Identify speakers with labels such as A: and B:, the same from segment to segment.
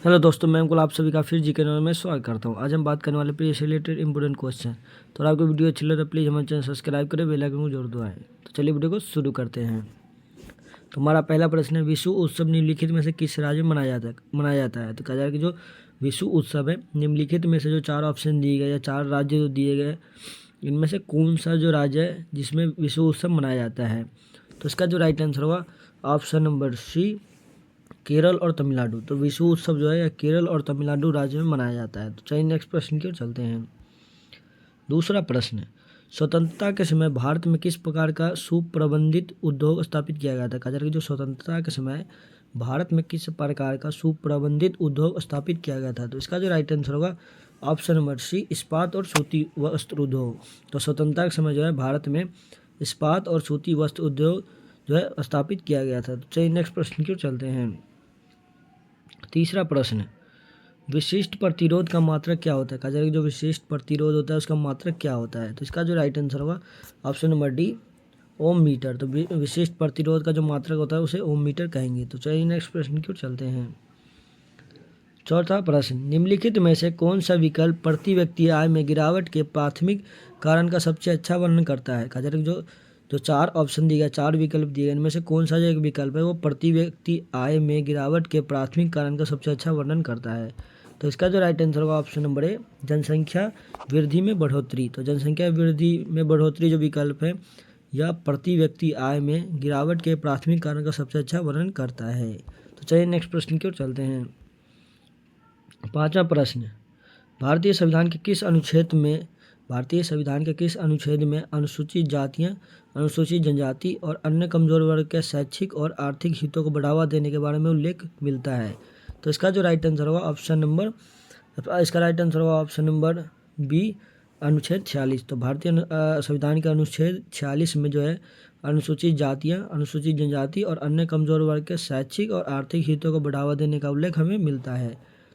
A: Hello दोस्तों, मैं अंकुल आप सभी का फिर जी के चैनल में स्वागत करता हूं। आज हम बात करने वाले प्री से रिलेटेड इंपॉर्टेंट क्वेश्चन। तो अगर आपको वीडियो अच्छी लगे तो प्लीज़ हमारे चैनल सब्सक्राइब करें, बेल आइकन को जरूर दबाएं। तो चलिए वीडियो को शुरू करते हैं। तो हमारा पहला प्रश्न है, विश्व उत्सव निम्नलिखित में से किस राज्य में मनाया जाता है। तो कहा जा रहा है कि जो विश्व उत्सव है, निम्नलिखित में से जो 4 ऑप्शन दिए गए या 4 राज्य जो दिए गए, इनमें से कौन सा जो राज्य है जिसमें विश्व उत्सव मनाया जाता है। तो इसका जो राइट आंसर होगा ऑप्शन नंबर सी, केरल और तमिलनाडु। तो विश्व उत्सव जो है यह केरल और तमिलनाडु राज्य में मनाया जाता है। तो चलिए नेक्स्ट प्रश्न की ओर चलते हैं। दूसरा प्रश्न, स्वतंत्रता के समय भारत में किस प्रकार का सुप्रबंधित उद्योग स्थापित किया गया था। कहा जा रहा है कि जो स्वतंत्रता के समय भारत में किस प्रकार का सुप्रबंधित उद्योग स्थापित किया गया था। तो इसका जो राइट आंसर होगा ऑप्शन नंबर सी, इस्पात और सूती वस्त्र उद्योग। तो स्वतंत्रता के समय जो है भारत में इस्पात और सूती वस्त्र उद्योग जो है स्थापित किया गया था। तो चलिए नेक्स्ट प्रश्न की ओर चलते हैं। तीसरा प्रश्न, विशिष्ट प्रतिरोध का मात्रक क्या होता है। कहा जा रहा है कि जो विशिष्ट प्रतिरोध होता है उसका मात्रक क्या होता है। तो इसका जो राइट आंसर होगा ऑप्शन नंबर डी, ओम मीटर। तो विशिष्ट प्रतिरोध का जो मात्रक होता है उसे ओम मीटर कहेंगे। तो चलिए नेक्स्ट प्रश्न की ओर चलते हैं। चौथा प्रश्न, निम्नलिखित में से कौन सा विकल्प प्रति व्यक्ति आय में गिरावट के प्राथमिक कारण का सबसे अच्छा वर्णन करता है। कहा जा रहा है कि जो 4 ऑप्शन दिए गए, 4 विकल्प दिए गए, इनमें से कौन सा जो एक विकल्प है वो प्रति व्यक्ति आय में गिरावट के प्राथमिक कारण का सबसे अच्छा वर्णन करता है। तो इसका जो राइट आंसर होगा ऑप्शन नंबर ए, जनसंख्या वृद्धि में बढ़ोतरी। तो जनसंख्या वृद्धि में बढ़ोतरी जो विकल्प है यह प्रति व्यक्ति आय में गिरावट के प्राथमिक कारण का सबसे अच्छा वर्णन करता है। तो चलिए नेक्स्ट प्रश्न की ओर चलते हैं। पांचवा प्रश्न, भारतीय संविधान के किस अनुच्छेद में अनुसूचित जातियां, अनुसूचित जनजाति और अन्य कमजोर वर्ग के शैक्षिक और आर्थिक हितों को बढ़ावा देने के बारे में उल्लेख मिलता है। तो इसका जो राइट आंसर होगा ऑप्शन नंबर बी, अनुच्छेद 46। तो भारतीय संविधान के अनुच्छेद 46 में जो है अनुसूचित जातियां, अनुसूचित जनजाति और अन्य कमजोर वर्ग के शैक्षिक और आर्थिक हितों को बढ़ावा देने का उल्लेख हमें मिलता है।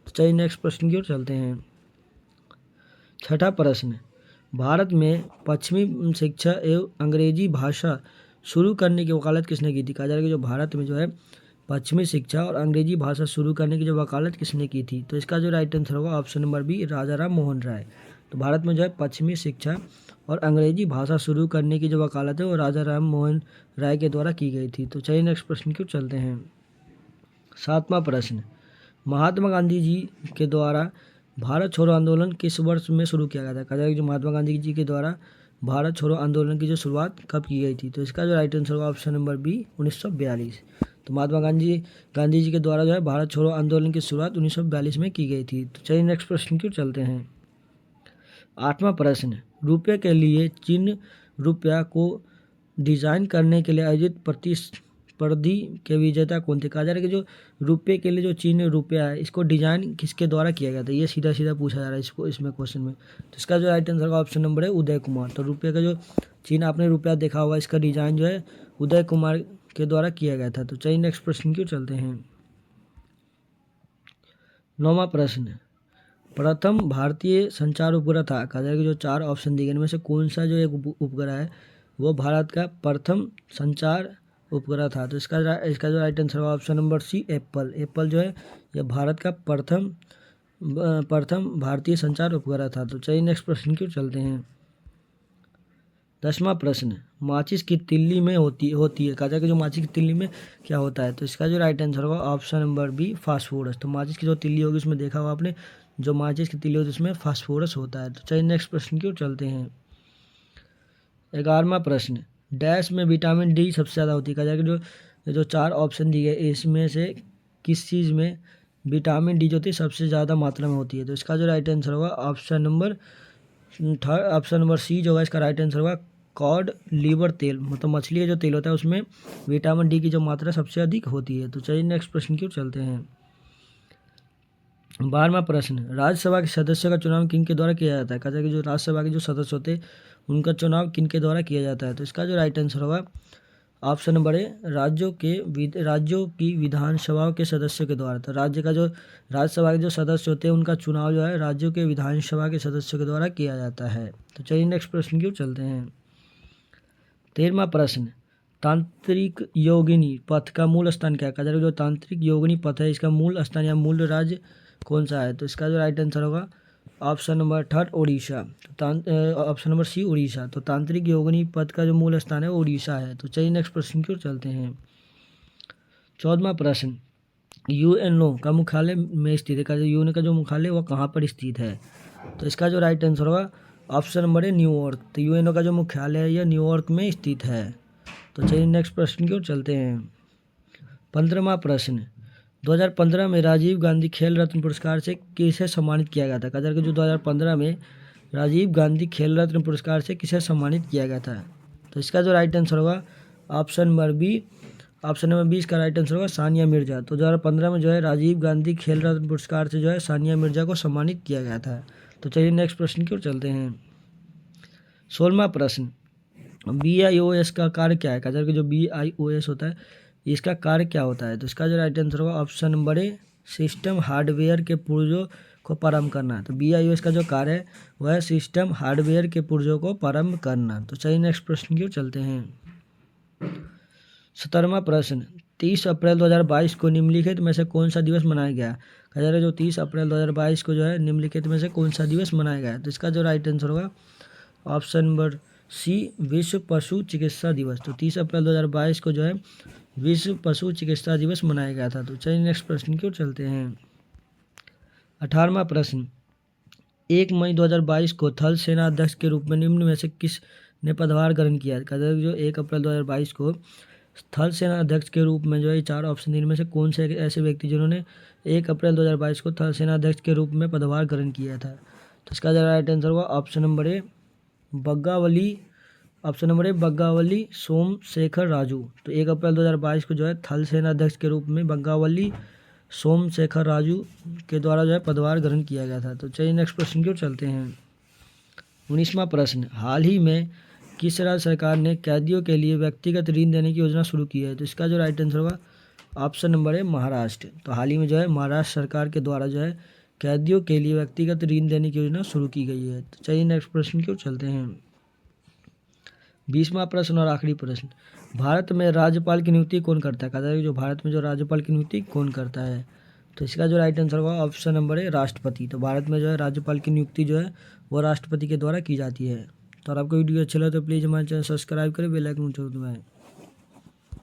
A: तो चलिए नेक्स्ट प्रश्न की ओर चलते हैं। छठा प्रश्न, भारत में पश्चिमी शिक्षा एवं अंग्रेजी भाषा शुरू करने की वकालत किसने की थी। कहा जा रहा है कि जो भारत में जो है पश्चिमी शिक्षा और अंग्रेजी भाषा शुरू करने की जो वकालत किसने की थी। तो इसका जो राइट आंसर होगा ऑप्शन नंबर बी, राजा राम मोहन राय। तो भारत में जो है पश्चिमी शिक्षा और अंग्रेजी भाषा शुरू करने की जो वकालत है वो राजा राम मोहन राय के द्वारा की गई थी। तो चलिए नेक्स्ट प्रश्न की ओर चलते हैं। सातवां प्रश्न, महात्मा गांधी जी के द्वारा भारत छोड़ो आंदोलन किस वर्ष में शुरू किया गया था। कहा जाए जो महात्मा गांधी जी के द्वारा भारत छोड़ो आंदोलन की जो शुरुआत कब की गई थी। तो इसका जो राइट आंसर होगा ऑप्शन नंबर बी, 1942। तो महात्मा गांधी जी के द्वारा जो है भारत छोड़ो आंदोलन की शुरुआत 1942 में की गई थी। तो चलिए नेक्स्ट प्रश्न की ओर चलते हैं। आठवां प्रश्न, रुपये के लिए चिन्ह रुपया को डिजाइन करने के लिए आयोजित प्रतिस्पर्धी के विजेता कौन थे। कहा जा रहा है कि जो रुपये के लिए जो चिन्ह रुपया है इसको डिजाइन किसके द्वारा किया गया था। ये सीधा सीधा पूछा जा रहा है इसको इसमें क्वेश्चन में। तो इसका जो राइट आंसर का ऑप्शन नंबर है उदय कुमार। तो रुपये का जो चिन्ह आपने रुपया देखा होगा इसका डिजाइन जो है उदय कुमार के द्वारा किया गया था। तो चलिए नेक्स्ट प्रश्न की ओर चलते हैं। नौवां प्रश्न, प्रथम भारतीय संचार उपग्रह था। कहा जाए कि जो 4 ऑप्शन दिए गए इनमें से कौन सा जो एक उपग्रह है वो भारत का प्रथम संचार उपग्रह था। तो इसका जो राइट आंसर होगा option number C, apple. Apple जो है यह भारत का प्रथम भारतीय संचार उपग्रह था। तो चलिए नेक्स्ट प्रश्न की ओर चलते हैं। 10वां प्रश्न, माचिस की तिल्ली में होती है। कहा जाए कि जो माचिस की तिल्ली में क्या होता है। तो इसका जो राइट आंसर होगा ऑप्शन नंबर बी, फास्फोरस। तो माचिस की जो तिल्ली होगी उसमें देखा होगा आपने, जो माचिस की तिल्ली होती है उसमें फास्फोरस होता है। तो चलिए नेक्स्ट प्रश्न की ओर चलते हैं। 11वां प्रश्न, डैश में विटामिन डी सबसे ज़्यादा होती है। कहा जाए कि जो 4 ऑप्शन दिए गए इसमें से किस चीज़ में विटामिन डी जो होती है सबसे ज़्यादा मात्रा में होती है। तो इसका जो राइट आंसर होगा ऑप्शन नंबर सी जो होगा इसका राइट आंसर होगा कॉड लीवर तेल। मतलब मछली का जो तेल होता है उसमें विटामिन डी की जो मात्रा सबसे अधिक होती है। तो चलिए नेक्स्ट प्रश्न की ओर चलते हैं। 12वां प्रश्न, राज्यसभा के सदस्यों का चुनाव किन के द्वारा किया जाता है। कहा जाए कि जो राज्यसभा के जो सदस्य होते हैं उनका चुनाव किन के द्वारा किया जाता है। तो इसका जो राइट आंसर होगा ऑप्शन नंबर ए, राज्यों की विधानसभाओं के सदस्यों के द्वारा। तो राज्यसभा के जो सदस्य होते हैं उनका चुनाव जो है राज्यों के विधानसभा के सदस्यों के द्वारा किया जाता है। तो चलिए नेक्स्ट प्रश्न की ओर चलते हैं। 13वां प्रश्न, तांत्रिक योगिनी पथ का मूल स्थान क्या है? कहा जो तांत्रिक योगिनी पथ है इसका मूल स्थान या मूल राज्य कौन सा है? तो इसका जो राइट आंसर होगा option number third Orissa. Option number C Orissa. तो तांत्रिक योगिनी पथ का जो मूल स्थान है वो उड़ीसा है। तो चलिए नेक्स्ट प्रश्न की ओर चलते हैं। 14वां प्रश्न, यूएनओ का मुख्यालय में स्थित है। कहा यूएनओ का जो मुख्यालय वह कहाँ पर स्थित है? तो इसका जो राइट आंसर होगा ऑप्शन नंबर है न्यूयॉर्क। तो यूएनओ का जो मुख्यालय है यह न्यूयॉर्क में स्थित है। तो चलिए नेक्स्ट प्रश्न की ओर चलते हैं। 15वां प्रश्न, 2015 में राजीव गांधी खेल रत्न पुरस्कार से किसे सम्मानित किया गया था? कहा जो 2015 में राजीव गांधी खेल रत्न पुरस्कार से किसे सम्मानित किया गया था? तो इसका जो राइट आंसर होगा option number B. Option number 20 का राइट आंसर होगा सानिया मिर्जा। तो 2015 में जो है राजीव गांधी खेल रत्न पुरस्कार से जो है सानिया मिर्जा को सम्मानित किया गया था। तो चलिए नेक्स्ट प्रश्न की ओर चलते हैं। 16वां प्रश्न, BIOS का कार्य क्या है? कहा जो BIOS होता है इसका कार्य क्या होता है? तो इसका जो राइट आंसर होगा ऑप्शन नंबर ए, सिस्टम हार्डवेयर के पुर्जों को प्रारंभ करना। तो BIOS का जो कार्य है वह है सिस्टम हार्डवेयर के पुर्जों को प्रारंभ करना। तो चलिए नेक्स्ट प्रश्न की ओर चलते हैं। 17वां प्रश्न, 30 अप्रैल 2022 को निम्नलिखित में से कौन सा दिवस मनाया गया? कहा जा रहा है जो 30 अप्रैल 2022 को जो है निम्नलिखित में से कौन सा दिवस मनाया गया है? तो इसका जो राइट आंसर होगा ऑप्शन नंबर सी, विश्व पशु चिकित्सा दिवस। तो 30 अप्रैल 2022 को जो है विश्व पशु चिकित्सा दिवस मनाया गया था। तो चलिए नेक्स्ट प्रश्न की ओर चलते हैं। 18वां प्रश्न, 1 मई 2022 को थल सेना अध्यक्ष के रूप में निम्न में से किस ने पदभार ग्रहण किया? जो 1 अप्रैल 2022 को थल सेना अध्यक्ष के रूप में जो है 4 ऑप्शन इनमें से कौन से ऐसे व्यक्ति जिन्होंने 1 अप्रैल 2022 को थल सेना अध्यक्ष के रूप में पदभार ग्रहण किया था? तो इसका जो राइट आंसर होगा option number A, Baggavalli. Option number A, Baggavalli Somashekhar Raju. तो 1 अप्रैल 2022 को जो है थल सेना अध्यक्ष के रूप में बग्गावली सोमशेखर राजू के द्वारा जो है पदभार ग्रहण किया गया था। तो चलिए नेक्स्ट प्रश्न की ओर चलते हैं। 19वां प्रश्न, हाल ही में किस राज्य सरकार ने कैदियों के लिए व्यक्तिगत ऋण देने की योजना शुरू की है? तो इसका जो राइट आंसर होगा ऑप्शन नंबर है महाराष्ट्र। तो हाल ही में जो है महाराष्ट्र सरकार के द्वारा जो है कैदियों के लिए व्यक्तिगत ऋण देने की योजना शुरू की गई है। तो चलिए नेक्स्ट प्रश्न की ओर चलते हैं। 20वां प्रश्न और आखिरी प्रश्न, भारत में राज्यपाल की नियुक्ति कौन करता है? कहा जो भारत में जो राज्यपाल की नियुक्ति कौन करता है? तो इसका जो राइट आंसर होगा ऑप्शन नंबर है राष्ट्रपति। तो भारत में जो है राज्यपाल की नियुक्ति जो है वो राष्ट्रपति के द्वारा की जाती है। तो अगर आपको वीडियो अच्छा लगे तो प्लीज़ हमारे चैनल सब्सक्राइब करें, बेल आइकन जरूर दबाएं।